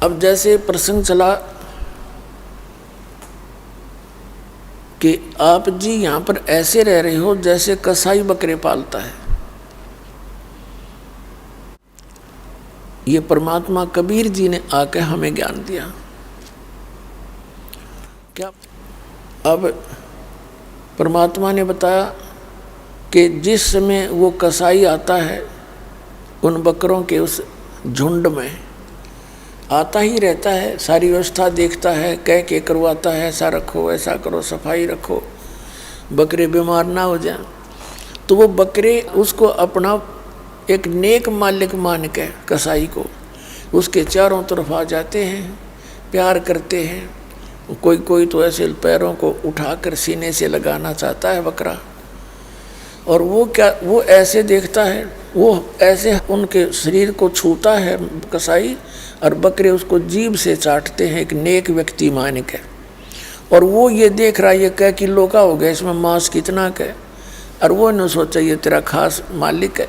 अब जैसे प्रसंग चला कि आप जी यहाँ पर ऐसे रह रहे हो जैसे कसाई बकरे पालता है। ये परमात्मा कबीर जी ने आके हमें ज्ञान दिया। क्या अब परमात्मा ने बताया कि जिस समय वो कसाई आता है उन बकरों के उस झुंड में आता ही रहता है, सारी व्यवस्था देखता है, कह के करवाता है, ऐसा रखो ऐसा करो, सफाई रखो, बकरे बीमार ना हो जाएं। तो वो बकरे उसको अपना एक नेक मालिक मान के कसाई को उसके चारों तरफ आ जाते हैं, प्यार करते हैं। कोई कोई तो ऐसे पैरों को उठाकर सीने से लगाना चाहता है बकरा, और वो ऐसे देखता है, वो ऐसे उनके शरीर को छूता है कसाई, और बकरे उसको जीभ से चाटते हैं एक नेक व्यक्ति मान के। और वो ये देख रहा है ये क्या किलो का हो गया, इसमें मांस कितना का, और वो ने सोचा ये तेरा खास मालिक है।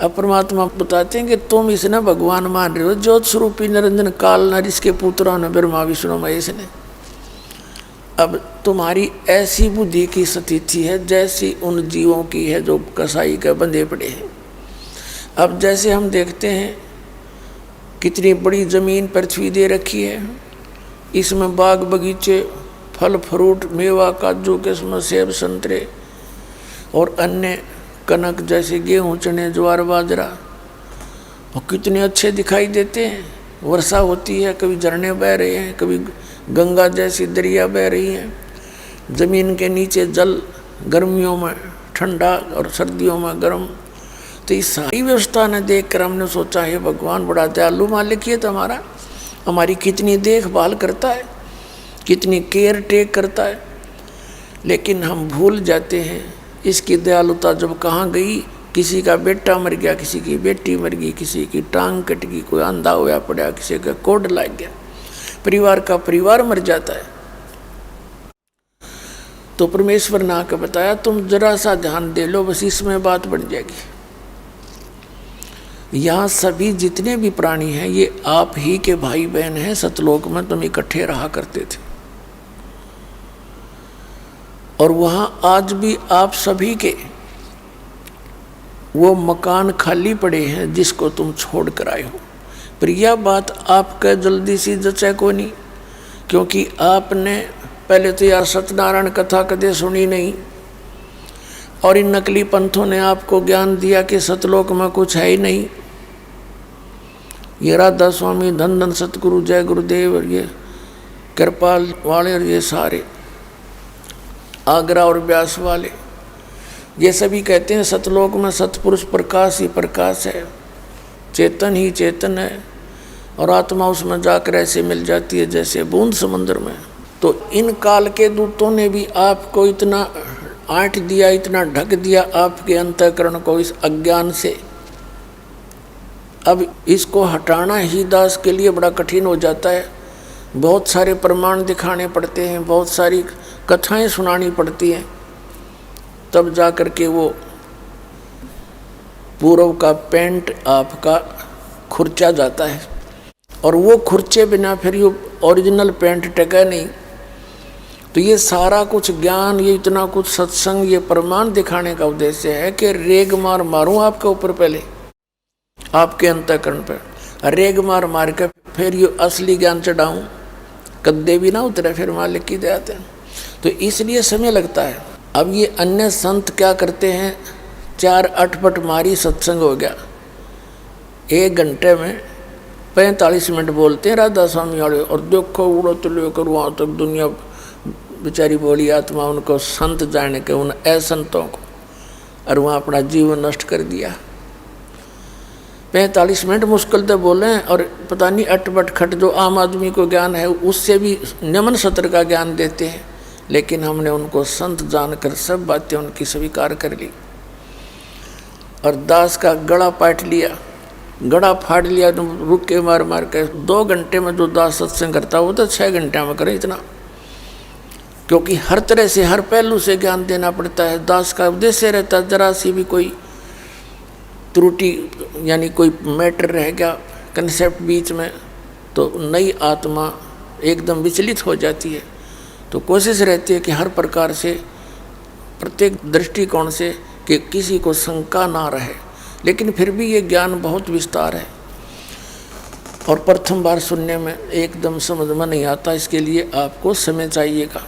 अब परमात्मा बताते हैं कि तुम इसने भगवान मान रहे हो, ज्योत स्वरूपी निरंजन काल नर इसके पुत्रों ने ब्रह्मा विष्णु महेश ने। अब तुम्हारी ऐसी बुद्धि की स्थिति है जैसी उन जीवों की है जो कसाई के बंधे पड़े हैं। अब जैसे हम देखते हैं कितनी बड़ी जमीन पृथ्वी दे रखी है, इसमें बाग बगीचे, फल फ्रूट, मेवा, काजू किस्म, सेब, संतरे और अन्य कनक जैसे गेहूँ, चने, ज्वार, बाजरा, और कितने अच्छे दिखाई देते हैं। वर्षा होती है, कभी झरने बह रहे हैं, कभी गंगा जैसी दरिया बह रही हैं। ज़मीन के नीचे जल गर्मियों में ठंडा और सर्दियों में गर्म। तो इस सारी व्यवस्था ने देखकर हमने सोचा है भगवान बड़ा दयालु मालिक है, तो हमारी कितनी देखभाल करता है, कितनी केयर टेक करता है। लेकिन हम भूल जाते हैं इसकी दयालुता जब कहाँ गई। किसी का बेटा मर गया, किसी की बेटी मर गई, किसी की टांग कट गई, कोई अंधा होया पड़ा, किसी का कोड लग गया, परिवार का परिवार मर जाता है। तो परमेश्वर ने आकर बताया तुम जरा सा ध्यान दे लो, बस इसमें बात बन जाएगी। यहाँ सभी जितने भी प्राणी हैं ये आप ही के भाई बहन हैं। सतलोक में तुम इकट्ठे रहा करते थे, और वहाँ आज भी आप सभी के वो मकान खाली पड़े हैं जिसको तुम छोड़ कर आए हो। पर यह बात आपका जल्दी सी जचे को नहीं, क्योंकि आपने पहले तो यार सत्यनारायण कथा कदे सुनी नहीं, और इन नकली पंथों ने आपको ज्ञान दिया कि सतलोक में कुछ है ही नहीं। ये राधा स्वामी, धन धन सतगुरु, जय गुरुदेव, और ये कृपाल वाले, और ये सारे आगरा और व्यास वाले, ये सभी कहते हैं सतलोक में सतपुरुष प्रकाश ही प्रकाश है, चेतन ही चेतन है, और आत्मा उसमें जाकर ऐसे मिल जाती है जैसे बूंद समुद्र में। तो इन काल के दूतों ने भी आपको इतना आंट दिया, इतना ढक दिया आपके अंतःकरण को इस अज्ञान से। अब इसको हटाना ही दास के लिए बड़ा कठिन हो जाता है। बहुत सारे प्रमाण दिखाने पड़ते हैं, बहुत सारी कथाएं सुनानी पड़ती हैं, तब जा कर के वो पूर्व का पेंट आपका खुरचा जाता है, और वो खुरचे बिना फिर ये ओरिजिनल पेंट टका नहीं। तो ये सारा कुछ ज्ञान, ये इतना कुछ सत्संग, ये प्रमाण दिखाने का उद्देश्य है कि रेग मार मारूं आपके ऊपर, पहले आपके अंतःकरण पर, रेग मार मार के फिर ये असली ज्ञान चढ़ाऊं, कद्दे भी ना उतरे फिर मालिक की दया से। तो इसलिए समय लगता है। अब ये अन्य संत क्या करते हैं, 4 अटपट मारी सत्संग हो गया, 1 घंटे में 45 मिनट बोलते हैं राधा स्वामी वाले, और देखो उड़ो तो लेकर वहाँ तक दुनिया बेचारी बोली आत्मा उनको संत जाने के, उन असंतों को, और वहाँ अपना जीवन नष्ट कर दिया। 45 मिनट मुश्किल से बोले, और पता नहीं अटपट खट जो आम आदमी को ज्ञान है उससे भी निम्न सत्र का ज्ञान देते हैं। लेकिन हमने उनको संत जानकर सब बातें उनकी स्वीकार कर ली, और दास का गला पाट लिया, गड़ा फाड़ लिया, तो रुक के मार मार के। 2 घंटे में जो दास सत्संग करता वो तो 6 घंटे में करे इतना, क्योंकि हर तरह से हर पहलू से ज्ञान देना पड़ता है। दास का उद्देश्य रहता है जरा सी भी कोई त्रुटि यानी कोई मैटर रह गया, कंसेप्ट बीच में, तो नई आत्मा एकदम विचलित हो जाती है। तो कोशिश रहती है कि हर प्रकार से, प्रत्येक दृष्टिकोण से, कि किसी को शंका ना रहे। लेकिन फिर भी ये ज्ञान बहुत विस्तार है और प्रथम बार सुनने में एकदम समझ में नहीं आता। इसके लिए आपको समय चाहिएगा,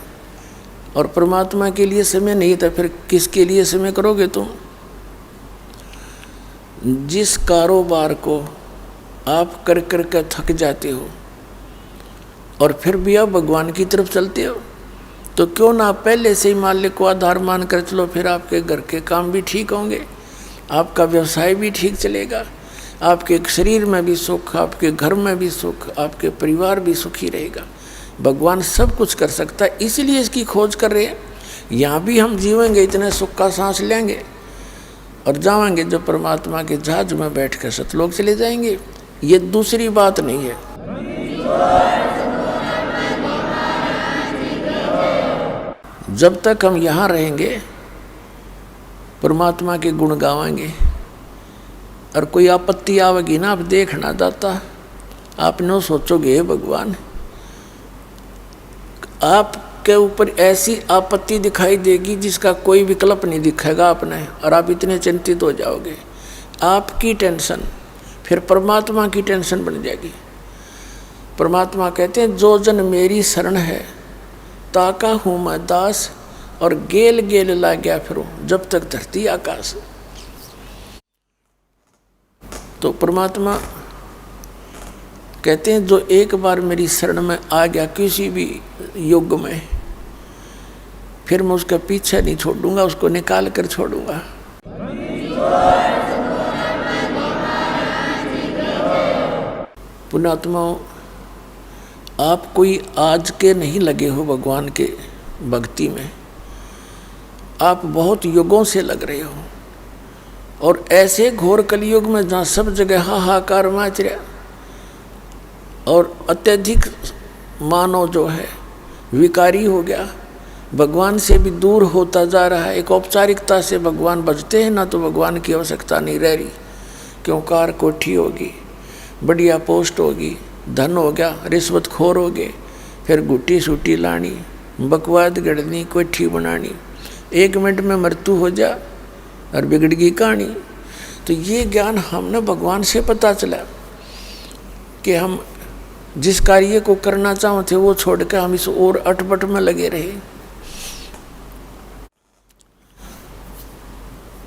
और परमात्मा के लिए समय नहीं था फिर किसके लिए समय करोगे तुम? जिस कारोबार को आप कर कर के थक जाते हो और फिर भी आप भगवान की तरफ चलते हो, तो क्यों ना पहले से ही मालिक को आधार मान कर चलो। फिर आपके घर के काम भी ठीक होंगे, आपका व्यवसाय भी ठीक चलेगा, आपके शरीर में भी सुख, आपके घर में भी सुख, आपके परिवार भी सुखी रहेगा। भगवान सब कुछ कर सकता है, इसलिए इसकी खोज कर रहे हैं। यहाँ भी हम जीवेंगे, इतने सुख का सांस लेंगे और जाएंगे जो परमात्मा के जहाज में बैठ कर सतलोक चले जाएंगे। ये दूसरी बात नहीं है। जब तक हम यहाँ रहेंगे परमात्मा के गुण गावेंगे, और कोई आपत्ति आवेगी ना, आप देखना दाता, आप न सोचोगे भगवान आपके ऊपर ऐसी आपत्ति दिखाई देगी जिसका कोई विकल्प नहीं दिखेगा आपने, और आप इतने चिंतित हो जाओगे। आपकी टेंशन फिर परमात्मा की टेंशन बन जाएगी। परमात्मा कहते हैं जो जन मेरी शरण है ताका हूँ मैं दास, और गेल गेल ला गया फिरूं जब तक धरती आकाश। तो परमात्मा कहते हैं जो एक बार मेरी शरण में आ गया किसी भी युग में, फिर मैं उसका पीछे नहीं छोड़ूंगा, उसको निकाल कर छोड़ूंगा। पुण्यात्माओं, आप कोई आज के नहीं लगे हो भगवान के भक्ति में, आप बहुत युगों से लग रहे हो। और ऐसे घोर कलयुग में जहाँ सब जगह हाहाकार मच रहा, और अत्यधिक मानव जो है विकारी हो गया, भगवान से भी दूर होता जा रहा है। एक औपचारिकता से भगवान बजते हैं ना, तो भगवान की आवश्यकता नहीं रह रही। क्यों? कार कोठी होगी, बढ़िया पोस्ट होगी, धन हो गया, रिश्वत खोर हो गए, फिर गुट्टी सूटी लानी, बकवाद गढ़नी, कोठी बनानी, 1 मिनट में मृत्यु हो जा और बिगड़ गई कहानी। तो ये ज्ञान हमने भगवान से पता चला कि हम जिस कार्य को करना चाहते वो छोड़ के हम इस और अटपट में लगे रहे।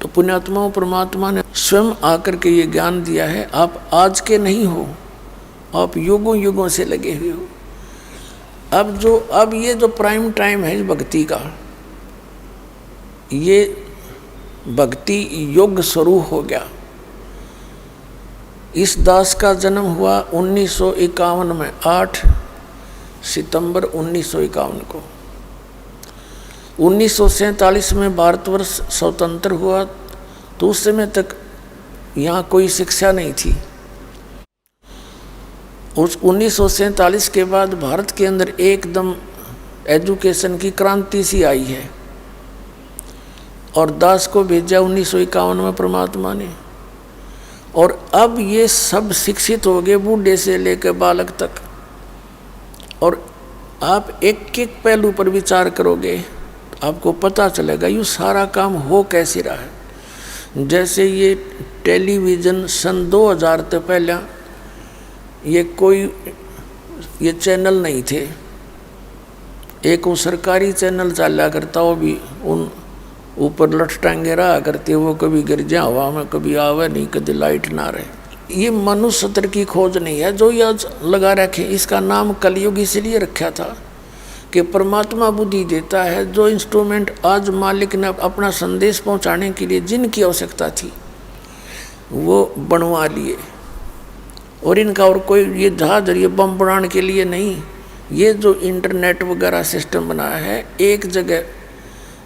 तो पुण्यात्माओं, परमात्मा ने स्वयं आकर के ये ज्ञान दिया है। आप आज के नहीं हो, आप युगों युगों से लगे हुए हो। अब ये जो प्राइम टाइम है इस भक्ति का, ये भक्ति युग शुरू हो गया। इस दास का जन्म हुआ 1951 में, 8 सितंबर 1951 को। 1947 में भारतवर्ष स्वतंत्र हुआ, तो उस समय तक यहाँ कोई शिक्षा नहीं थी। उस 1947 के बाद भारत के अंदर एकदम एजुकेशन की क्रांति सी आई है, और दास को भेजा 1951 में परमात्मा ने। और अब ये सब शिक्षित हो गए, बूढ़े से लेकर बालक तक। और आप एक एक पहलू पर विचार करोगे, आपको पता चलेगा ये सारा काम हो कैसे रहा है। जैसे ये टेलीविज़न सन 2000 से पहले ये चैनल नहीं थे। एक वो सरकारी चैनल चला करता, वो भी उन ऊपर लटटांगे रहा करते, वो कभी गिर जा हवा में, कभी आवे नहीं, कभी लाइट ना रहे। ये मनुष्य सत्र की खोज नहीं है जो ये लगा रखे। इसका नाम कलयुग इसलिए रखा था कि परमात्मा बुद्धि देता है। जो इंस्ट्रूमेंट आज मालिक ने अपना संदेश पहुंचाने के लिए जिनकी आवश्यकता थी वो बनवा लिए, और इनका और कोई ये जहाज और ये बम बनाने के लिए नहीं। ये जो इंटरनेट वगैरह सिस्टम बनाया है, एक जगह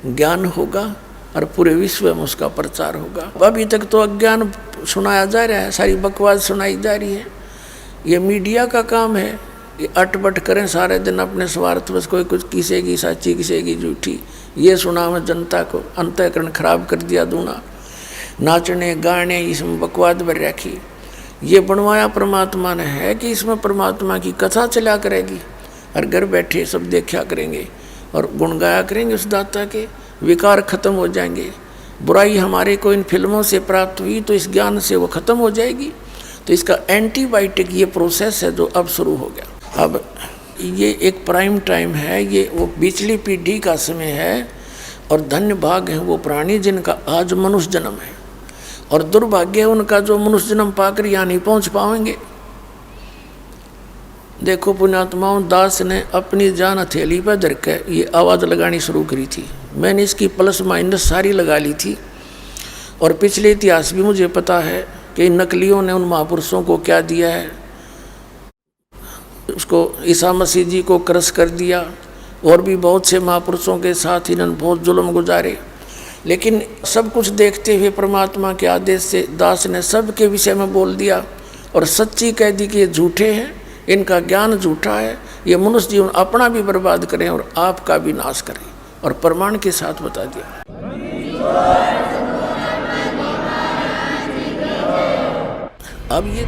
ज्ञान होगा और पूरे विश्व में उसका प्रचार होगा। अभी तक तो अज्ञान सुनाया जा रहा है, सारी बकवास सुनाई जा रही है। ये मीडिया का काम है, ये अटपट करें सारे दिन अपने स्वार्थ बस, कोई कुछ किसेगी सच्ची किसेगी झूठी, ये सुना में जनता को अंतःकरण खराब कर दिया दूना। नाचने गाने इसमें बकवाद भर रखी। ये बनवाया परमात्मा ने है कि इसमें परमात्मा की कथा चला करेगी और घर बैठे सब देखा करेंगे और गुण गाया करेंगे उस दाता के, विकार खत्म हो जाएंगे। बुराई हमारे को इन फिल्मों से प्राप्त हुई तो इस ज्ञान से वो खत्म हो जाएगी। तो इसका एंटीबायोटिक ये प्रोसेस है जो अब शुरू हो गया। अब ये एक प्राइम टाइम है, ये वो पिछली पीढ़ी का समय है और धन्य भाग है वो प्राणी जिनका आज मनुष्य जन्म है, और दुर्भाग्य है उनका जो मनुष्य जन्म पाकर यहाँ नहीं पहुँच पाएंगे। देखो पुण्यात्माओं, दास ने अपनी जान हथेली पर धर के ये आवाज़ लगानी शुरू करी थी। मैंने इसकी प्लस माइनस सारी लगा ली थी और पिछले इतिहास भी मुझे पता है कि नकलियों ने उन महापुरुषों को क्या दिया है। उसको ईसा मसीह जी को क्रश कर दिया और भी बहुत से महापुरुषों के साथ इन्होंने बहुत जुल्म गुजारे, लेकिन सब कुछ देखते हुए परमात्मा के आदेश से दास ने सब के विषय में बोल दिया और सच्ची कह दी कि ये झूठे हैं, इनका ज्ञान झूठा है, ये मनुष्य जीवन अपना भी बर्बाद करें और आपका भी नाश करें, और प्रमाण के साथ बता दिया। अब ये